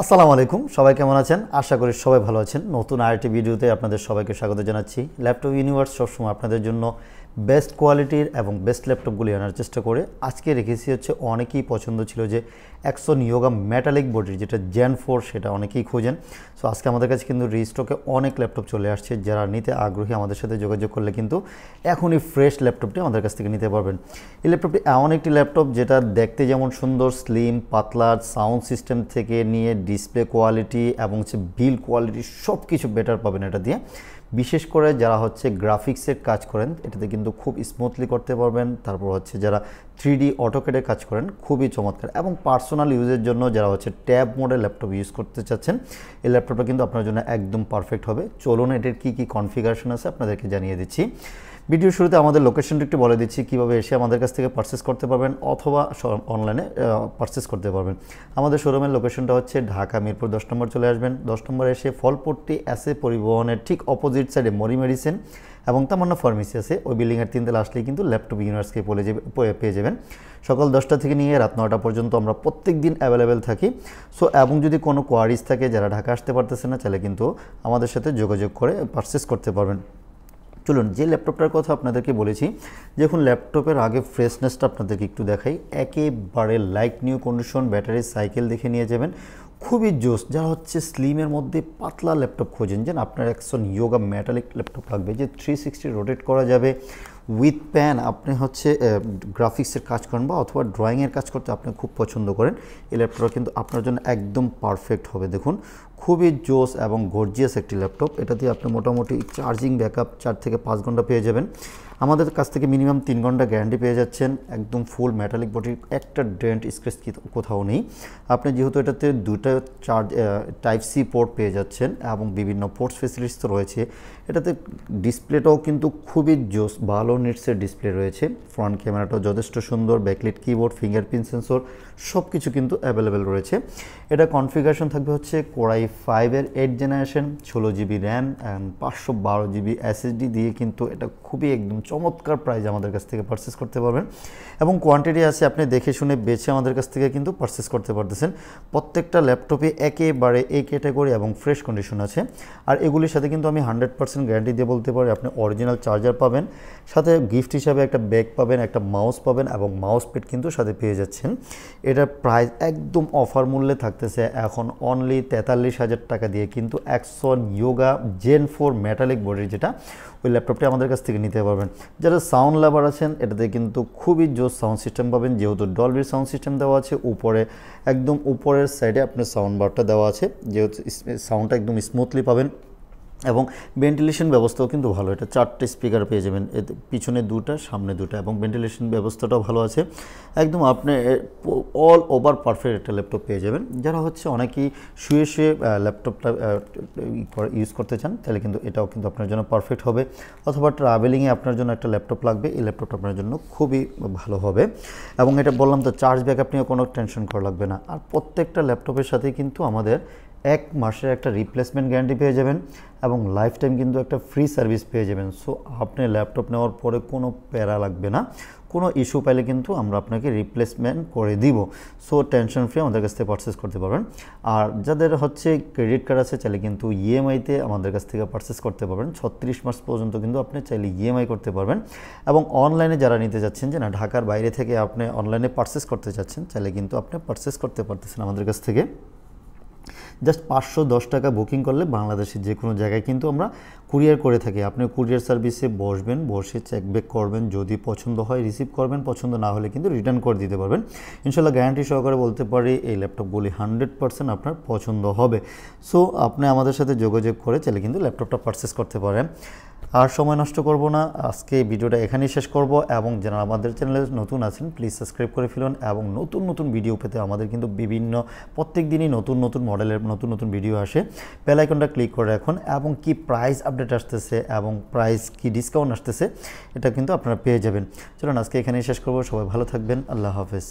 আসসালামু আলাইকুম, সবাই কেমন আছেন? আশা করি সবাই ভালো আছেন। নতুন আরেকটি ভিডিওতে আপনাদের সবাইকে স্বাগত জানাচ্ছি। ল্যাপটপ ইউনিভার্স সবসময় আপনাদের জন্য বেস্ট কোয়ালিটির এবং বেস্ট ল্যাপটপগুলি আনার চেষ্টা করে। আজকে রেখেছি হচ্ছে অনেকেই পছন্দ ছিল যে অ্যাক্সন ইয়োগা মেটালিক বডির যেটা জেন 4, সেটা অনেকেই খোঁজেন। সো আজকে আমাদের কাছে কিন্তু রিস্টকে অনেক ল্যাপটপ চলে আসছে। যারা নিতে আগ্রহী আমাদের সাথে যোগাযোগ করলে কিন্তু এখনই ফ্রেশ ল্যাপটপটি আমাদের কাছ থেকে নিতে পারবেন। এই ল্যাপটপটি এমন একটি ল্যাপটপ যেটা দেখতে যেমন সুন্দর, স্লিম, পাতলা, সাউন্ড সিস্টেম থেকে নিয়ে ডিসপ্লে কোয়ালিটি এবং হচ্ছে বিল্ড কোয়ালিটি সব কিছু বেটার পাবেন এটা দিয়ে। বিশেষ করে যারা হচ্ছে গ্রাফিক্সের কাজ করেন এটাতে কিন্তু খুব স্মুথলি করতে পারবেন। তারপর হচ্ছে যারা 3D অটোক্যাডের কাজ করেন খুবই চমৎকার, এবং পার্সোনাল ইউজের জন্য যারা হচ্ছে ট্যাব মোডে ল্যাপটপ ইউজ করতে চাচ্ছেন এই ল্যাপটপটা কিন্তু আপনার জন্য একদম পারফেক্ট হবে। চলুন এটার কী কনফিগারেশন আছে আপনাদেরকে জানিয়ে দিচ্ছি। ভিডিওর শুরুতে আমাদের লোকেশনটা একটু বলে দিচ্ছি, কীভাবে এসে আমাদের কাছ থেকে পারচেস করতে পারবেন অথবা অনলাইনে পারচেস করতে পারবেন। আমাদের শোরুমের লোকেশনটা হচ্ছে ঢাকা মিরপুর 10 নম্বর চলে আসবেন। 10 নম্বরে এসে ফলপট্টি এসএ পরিবহনের ঠিক অপোজিট সাইডে মরি মেডিসিন এবং তামান্না ফার্মেসি আছে, ওই বিল্ডিংয়ের 3 তলা আসলেই কিন্তু ল্যাপটপ ইউনিভার্সকে পেয়ে যাবেন। সকাল 10টা থেকে নিয়ে রাত 9টা পর্যন্ত আমরা প্রত্যেক দিন অ্যাভেলেবেল থাকি। সো এবং যদি কোনো কোয়ারিজ থাকে যারা ঢাকা আসতে পারতেছে না, চাইলে কিন্তু আমাদের সাথে যোগাযোগ করে পারচেস করতে পারবেন। চলুন যে ল্যাপটপটার কথা আপনাদেরকে বলেছি, দেখুন ল্যাপটপের আগে ফ্রেশনেসটা আপনাদেরকে একটু দেখাই। একেবারে light new condition, battery cycle দেখে নিয়ে যাবেন, খুবই জোস। যারা হচ্ছে স্লিমের মধ্যে পাতলা ল্যাপটপ খোঁজেন, যেন আপনার অ্যাকশন ইয়োগা মেটালিক ল্যাপটপ লাগবে যে 360 রোটেট করা যাবে উইথ প্যান। আপনি হচ্ছে গ্রাফিক্সের কাজ করেন বা অথবা ড্রয়িংয়ের কাজ করতে আপনি খুব পছন্দ করেন, এই ল্যাপটপটা কিন্তু আপনার জন্য একদম পারফেক্ট হবে। দেখুন খুবই জোস এবং গর্জিয়াস একটি ল্যাপটপ। এটা দিয়ে আপনি মোটামুটি চার্জিং ব্যাকআপ 4 থেকে 5 ঘন্টা পেয়ে যাবেন। আমাদের কাছ থেকে মিনিমাম 3 ঘন্টা গ্যারান্টি পেয়ে যাচ্ছেন। একদম ফুল মেটালিক বডির, একটা ডেন্ট স্ক্র্যাচ কোথাও নেই। আপনি যেহেতু এটাতে দুটো টাইপ সি পোর্ট পেয়ে যাচ্ছেন এবং বিভিন্ন পোর্টস ফেসিলিটিস তো রয়েছে, এটাতে ডিসপ্লেটাও কিন্তু খুবই জোস, ভালো নিটসের ডিসপ্লে রয়েছে। ফ্রন্ট ক্যামেরাটাও যথেষ্ট সুন্দর, ব্যাকলিট কিবোর্ড, ফিঙ্গারপ্রিন্ট সেন্সর সব কিছু কিন্তু অ্যাভেলেবেল রয়েছে। এটা কনফিগারেশন থাকবে হচ্ছে কোরাই 5-এর 8 generation, 16 GB RAM and 512 GB SSD দিয়ে কিন্তু এটা খুবই একদম চমৎকার প্রাইস আমাদের কাছ থেকে পারচেস করতে পারবেন। এবং কোয়ান্টিটি আছে, আপনি দেখে শুনে বেছে আমাদের কাছ থেকে কিন্তু পারচেস করতে পারতেছেন। প্রত্যেকটা ল্যাপটপে একেবারে এই ক্যাটাগরি এবং ফ্রেশ কন্ডিশন আছে। আর এগুলির সাথে কিন্তু আমি 100% গ্যারান্টি দিয়ে বলতে পারি আপনি অরিজিনাল চার্জার পাবেন, সাথে গিফট হিসাবে একটা ব্যাগ পাবেন, একটা মাউস পাবেন এবং মাউস প্যাড কিন্তু সাথে পেয়ে যাচ্ছেন। এটার প্রাইস একদম অফার মূল্যে থাকতেছে এখন অনলি 43,000 টাকা দিয়ে কিন্তু অ্যাকশন ইয়োগা জেন 4 মেটালিক বডির যেটা, ওই ল্যাপটপটি আমাদের কাছ থেকে নিতে পারবেন। যারা সাউন্ড লাভার আছেন এটাতে কিন্তু খুবই জোস সাউন্ড সিস্টেম পাবেন, যেহেতু ডলবির সাউন্ড সিস্টেম দেওয়া আছে। উপরে একদম উপরের সাইডে আপনার সাউন্ড বারটা দেওয়া আছে, যেহেতু সাউন্ডটা একদম স্মুথলি পাবেন এবং ভেন্টিলেশন ব্যবস্থাও কিন্তু ভালো। এটা 4টে স্পিকার পেয়ে যাবেন, এতে পিছনে 2টা, সামনে 2টা, এবং ভেন্টিলেশন ব্যবস্থাটাও ভালো আছে। একদম আপনি অল ওভার পারফেক্ট একটা ল্যাপটপ পেয়ে যাবেন। যারা হচ্ছে অনেকেই শুয়ে শুয়ে ল্যাপটপটা ইউজ করতে চান, তাহলে কিন্তু এটাও কিন্তু আপনার জন্য পারফেক্ট হবে। অথবা ট্রাভেলিংয়ে আপনার জন্য একটা ল্যাপটপ লাগবে, এই ল্যাপটপটা আপনার জন্য খুবই ভালো হবে। এবং এটা বললাম তো, চার্জ ব্যাকআপ নিয়ে কোনো টেনশন করা লাগবে না। আর প্রত্যেকটা ল্যাপটপের সাথে কিন্তু আমাদের 1 মাসের একটা রিপ্লেসমেন্ট গ্যারান্টি পেয়ে যাবেন এবং লাইফ টাইম কিন্তু একটা ফ্রি সার্ভিস পেয়ে যাবেন। সো আপনি ল্যাপটপ নেওয়ার পরে কোনো প্যারা লাগবে না, কোনো ইস্যু পাইলে কিন্তু আমরা আপনাকে রিপ্লেসমেন্ট করে দিব। সো টেনশন ফ্রি আমাদের কাছ থেকে পারচেস করতে পারবেন। আর যাদের হচ্ছে ক্রেডিট কার্ড আছে চাইলে কিন্তু ইএমআইতে আমাদের কাছ থেকে পারচেস করতে পারবেন। 36 মাস পর্যন্ত কিন্তু আপনি চাইলে ইএমআই করতে পারবেন। এবং অনলাইনে যারা নিতে যাচ্ছেন, যে না ঢাকার বাইরে থেকে আপনি অনলাইনে পারচেস করতে চাচ্ছেন, চাইলে কিন্তু আপনি পারচেস করতে পারতেছেন আমাদের কাছ থেকে। জাস্ট 510 টাকা বুকিং করলে বাংলাদেশের যে কোনো জায়গায় কিন্তু আমরা কুরিয়ার করে থাকি। আপনি কুরিয়ার সার্ভিসে বসবেন, বসে চেক ব্যাক করবেন, যদি পছন্দ হয় রিসিভ করবেন, পছন্দ না হলে কিন্তু রিটার্ন করে দিতে পারবেন। ইনশাল্লাহ গ্যারান্টি সহকারে বলতে পারি এই ল্যাপটপগুলি 100% আপনার পছন্দ হবে। সো আপনি আমাদের সাথে যোগাযোগ করে চাইলে কিন্তু ল্যাপটপটা পারচেস করতে পারেন। আর সময় নষ্ট করব না, আজকে ভিডিওটা এখানেই শেষ করব। এবং যারা আমাদের চ্যানেলে নতুন আছেন প্লিজ সাবস্ক্রাইব করে ফেলুন। এবং নতুন নতুন ভিডিও পেতে আমাদের কিন্তু বিভিন্ন প্রত্যেক দিনই নতুন নতুন মডেলের নতুন নতুন ভিডিও আসে, বেল আইকনটা ক্লিক করে রাখুন। এবং কি প্রাইস আপডেট আসতেছে এবং প্রাইস কি ডিসকাউন্ট আসতেছে এটা কিন্তু আপনারা পেয়ে যাবেন। চলুন আজকে এখানেই শেষ করব। সবাই ভালো থাকবেন, আল্লাহ হাফেজ।